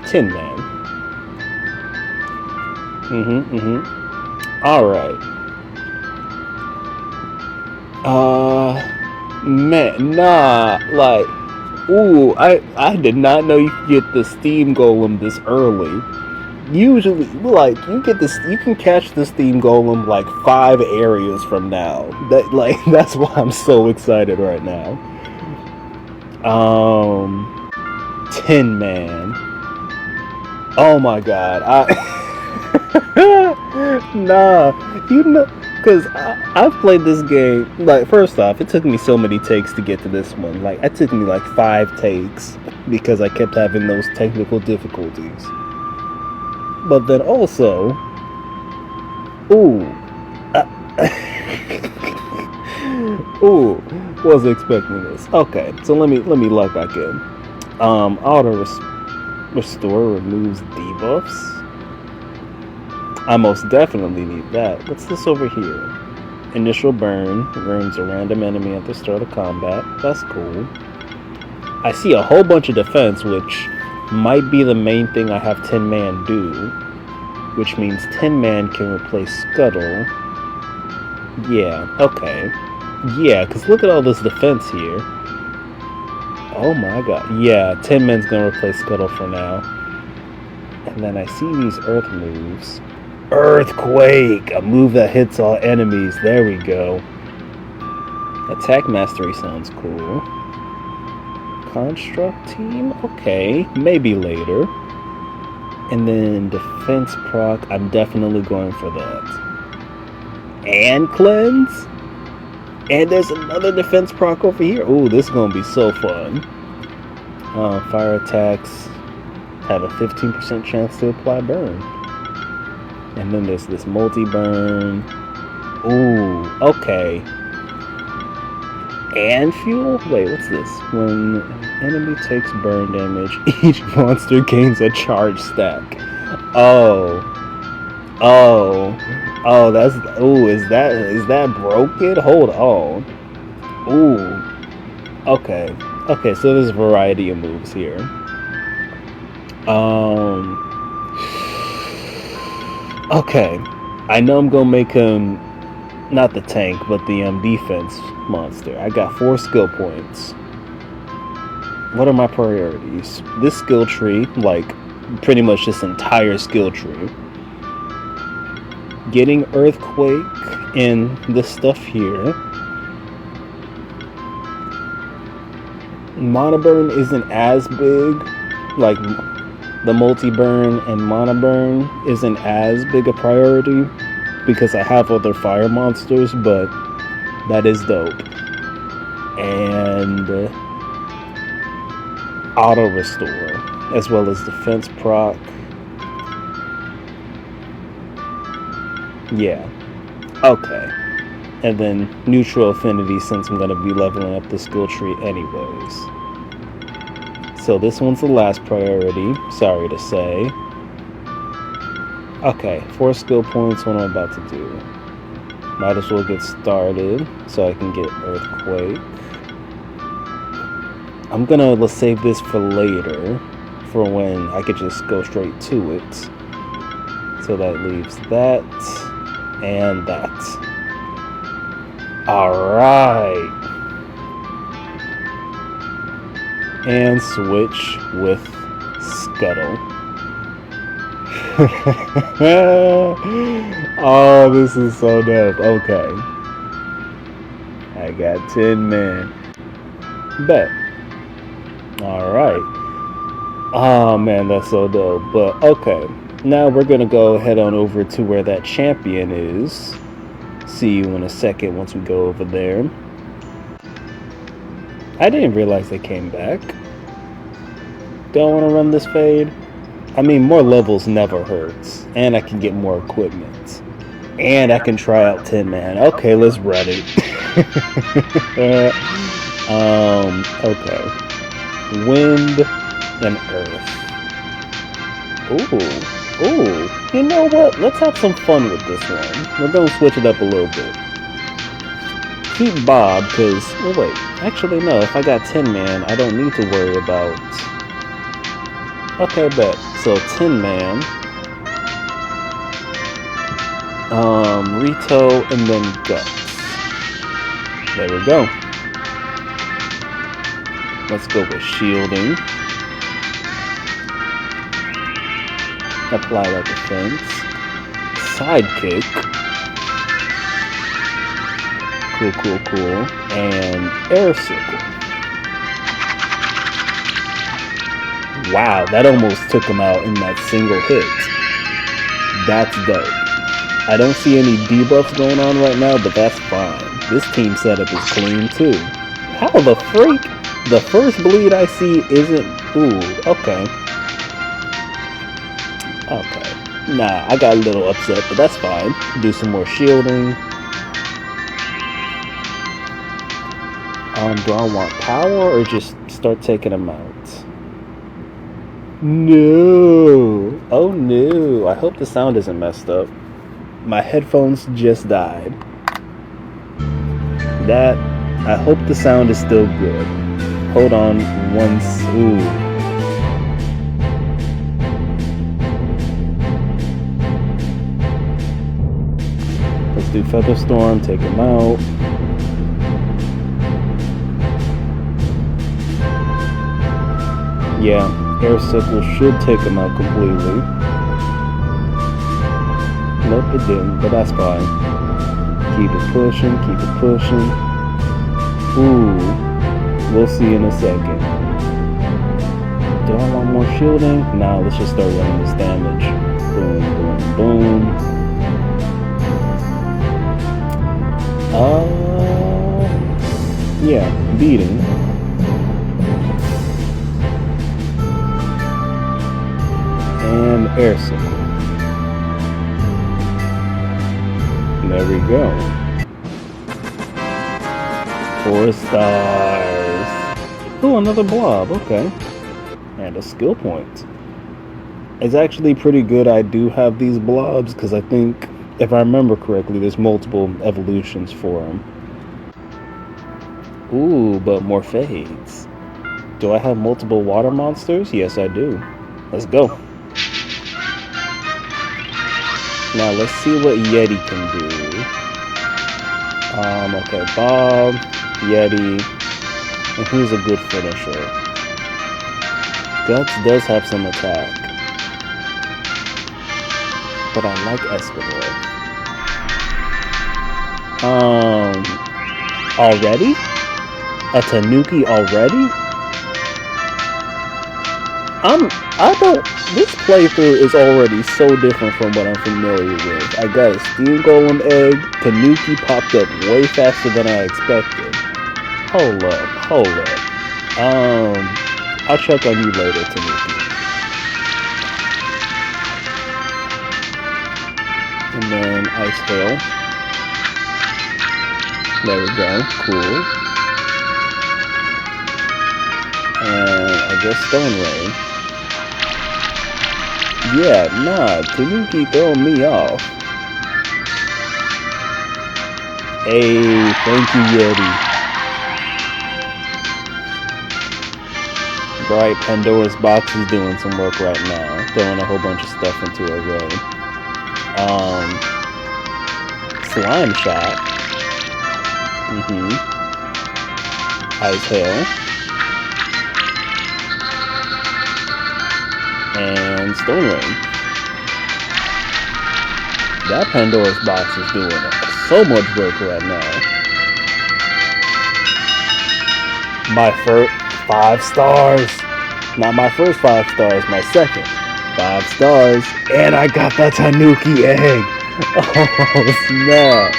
Tin Man. Alright. Man, nah, like, I did not know you could get the Steam Golem this early. Usually, like, you can catch the Steam Golem like 5 areas from now. That's why I'm so excited right now. Tin Man. Oh my god, nah, because I've played this game, like, first off, it took me so many takes to get to this one. Like, it took me like 5 takes because I kept having those technical difficulties. But then also, wasn't expecting this. Okay, so let me log back in. Auto restore removes debuffs. I most definitely need that. What's this over here? Initial burn burns a random enemy at the start of combat. That's cool. I see a whole bunch of defense, which might be the main thing I have Tin Man do, which means Tin Man can replace Scuttle. Yeah, okay. Yeah, because look at all this defense here. Oh my god. Yeah, Tin Man's gonna replace Scuttle for now. And then I see these earth moves. Earthquake! A move that hits all enemies. There we go. Attack Mastery sounds cool. Construct Team? Okay, maybe later. And then Defense proc, I'm definitely going for that. And Cleanse? And there's another Defense proc over here. Ooh, this is gonna be so fun. Fire attacks have a 15% chance to apply burn. And then there's this multi-burn. Ooh, okay. And fuel? Wait, what's this? When an enemy takes burn damage, each monster gains a charge stack. That's, is that broken? Hold on. Okay, so there's a variety of moves here. Okay, I know I'm gonna make him not the tank, but the defense monster. I got 4 skill points. What are my priorities? This skill tree, like pretty much this entire skill tree. Getting Earthquake in this stuff here. Monoburn isn't as big, like the multi-burn and monoburn isn't as big a priority because I have other fire monsters, but that is dope. And auto restore, as well as defense proc. Yeah, okay. And then neutral affinity, since I'm gonna be leveling up the skill tree anyways. So this one's the last priority, sorry to say. Okay, 4 skill points, what I'm about to do. Might as well get started so I can get Earthquake. I'm gonna, let's save this for later, for when I could just go straight to it. So that leaves that and that. Alright. And switch with Scuttle. Oh, this is so dope. Okay. I got 10 men. Bet. Alright. Oh man, that's so dope. But okay, now we're gonna go head on over to where that champion is. See you in a second once we go over there. I didn't realize they came back. Don't want to run this fade. I mean, more levels never hurts, and I can get more equipment, and I can try out Tin Man. Okay, let's run it. Okay. Wind and Earth. Ooh. You know what? Let's have some fun with this one. We're gonna switch it up a little bit. Keep Bob, because, well, wait. Actually, no. If I got Tin Man, I don't need to worry about. Okay, bet. So Tin Man, Rito, and then Guts. There we go. Let's go with shielding. Apply that defense. Sidekick. Cool. And air circle. Wow, that almost took him out in that single hit. That's dope. I don't see any debuffs going on right now, but that's fine. This team setup is clean too. How the freak? The first bleed I see isn't... Ooh, okay. Nah, I got a little upset, but that's fine. Do some more shielding. Do I want power or just start taking them out? No. Oh no. I hope the sound isn't messed up. My headphones just died. I hope the sound is still good. Hold on once. Ooh. Let's do Featherstorm, take him out. Yeah, Air Circle should take him out completely. Nope, it didn't, but that's fine. Keep it pushing. Ooh, we'll see in a second. Do I want more shielding? Nah, let's just start running this damage. Boom. Yeah, beating. And air circle. There we go. 4 stars. Oh, another blob. Okay. And a skill point. It's actually pretty good I do have these blobs, because I think, if I remember correctly, there's multiple evolutions for them. Ooh, but more fades. Do I have multiple water monsters? Yes, I do. Let's go. Now, let's see what Yeti can do. Okay, Bob, Yeti, and who's a good finisher? Guts does have some attack. But I like Escalade. Already? A Tanuki already? This playthrough is already so different from what I'm familiar with. I got a Steam Golem egg. Tanuki popped up way faster than I expected. Hold up. I'll check on you later, Tanuki. And then Ice Hail. There we go. Cool. And I guess Stone Ray. Yeah, nah, Tanuki throwing me off. Hey, thank you, Yeti. Right, Pandora's box is doing some work right now. Throwing a whole bunch of stuff into a ray. Slime Shot. Ice Hail. And Stone Ring. That Pandora's box is doing so much work right now. My first 5 stars. Not my first 5 stars, my second. 5 stars. And I got the Tanuki egg. Oh, snap.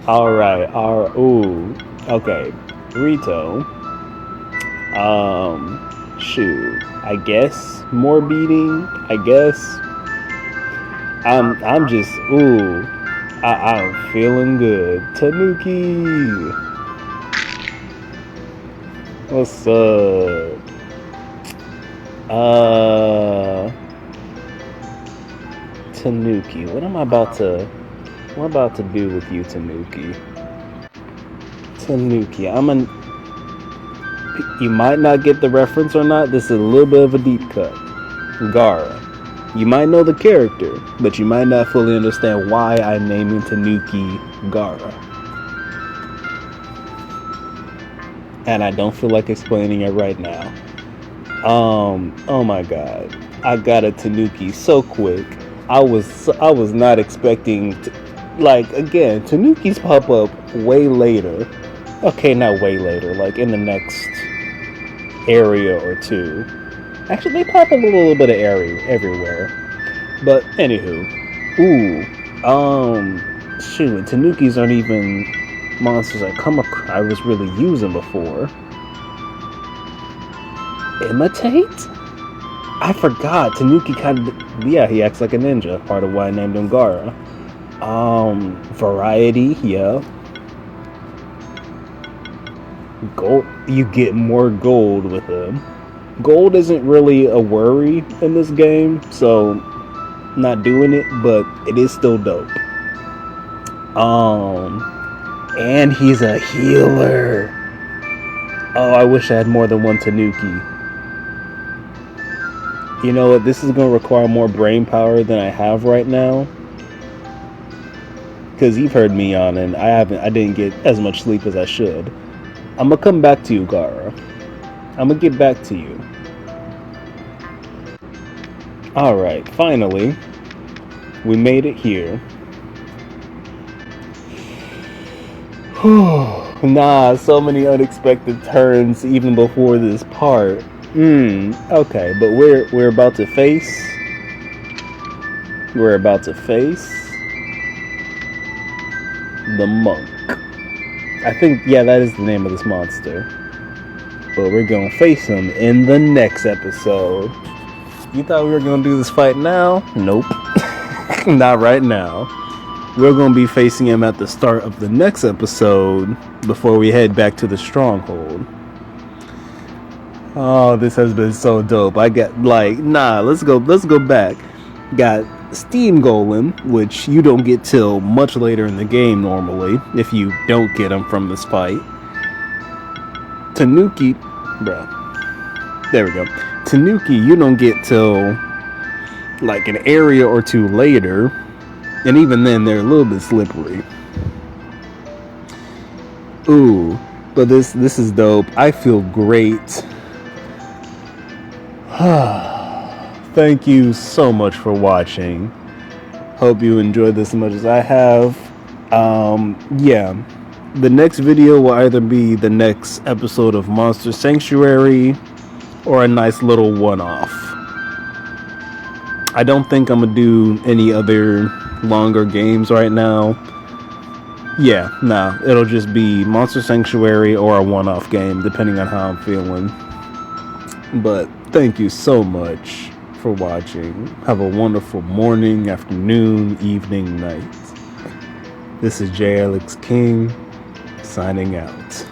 Alright, ooh. Okay. Rito. Shoot. I guess more beating. I guess. I'm just I'm feeling good. Tanuki. What's up? Tanuki. What am I about to do with you, Tanuki? Tanuki. You might not get the reference or not. This is a little bit of a deep cut. Gaara. You might know the character, but you might not fully understand why I'm naming Tanuki Gaara. And I don't feel like explaining it right now. Oh my god. I got a Tanuki so quick. I was not expecting again, Tanukis pop up way later. Okay, not way later, like in the next area or two. Actually, they pop up a little bit of area everywhere. But anywho, shoot, Tanukis aren't even monsters I was really using before. Imitate? I forgot. Tanuki he acts like a ninja. Part of why I named him Gaara. Variety, yeah. Gold, you get more gold with him. Gold isn't really a worry in this game, so not doing it, but it is still dope. And he's a healer. Oh, I wish I had more than one Tanuki. You know what? This is going to require more brain power than I have right now. Because you've heard me on, and I didn't get as much sleep as I should. I'm going to come back to you, Gaara. I'm going to get back to you. Alright, finally. We made it here. Nah, so many unexpected turns even before this part. Okay, but we're about to face the monk. I think, yeah, that is the name of this monster. But we're gonna face him in the next episode. You thought we were gonna do this fight now? Nope. Not right now. We're gonna be facing him at the start of the next episode before we head back to the stronghold. Oh, this has been so dope. I got let's go back. Got Steam Golem, which you don't get till much later in the game normally, if you don't get him from this fight. Tanuki, bro. There we go. Tanuki, you don't get till like an area or two later, and even then they're a little bit slippery. Ooh, but this is dope. I feel great. Thank you so much for watching. Hope you enjoyed this as much as I have. Yeah. The next video will either be the next episode of Monster Sanctuary or a nice little one-off. I don't think I'm gonna do any other longer games right now. Yeah, nah, it'll just be Monster Sanctuary or a one-off game, depending on how I'm feeling. But thank you so much for watching. Have a wonderful morning, afternoon, evening, night. This is JAlexKing, signing out.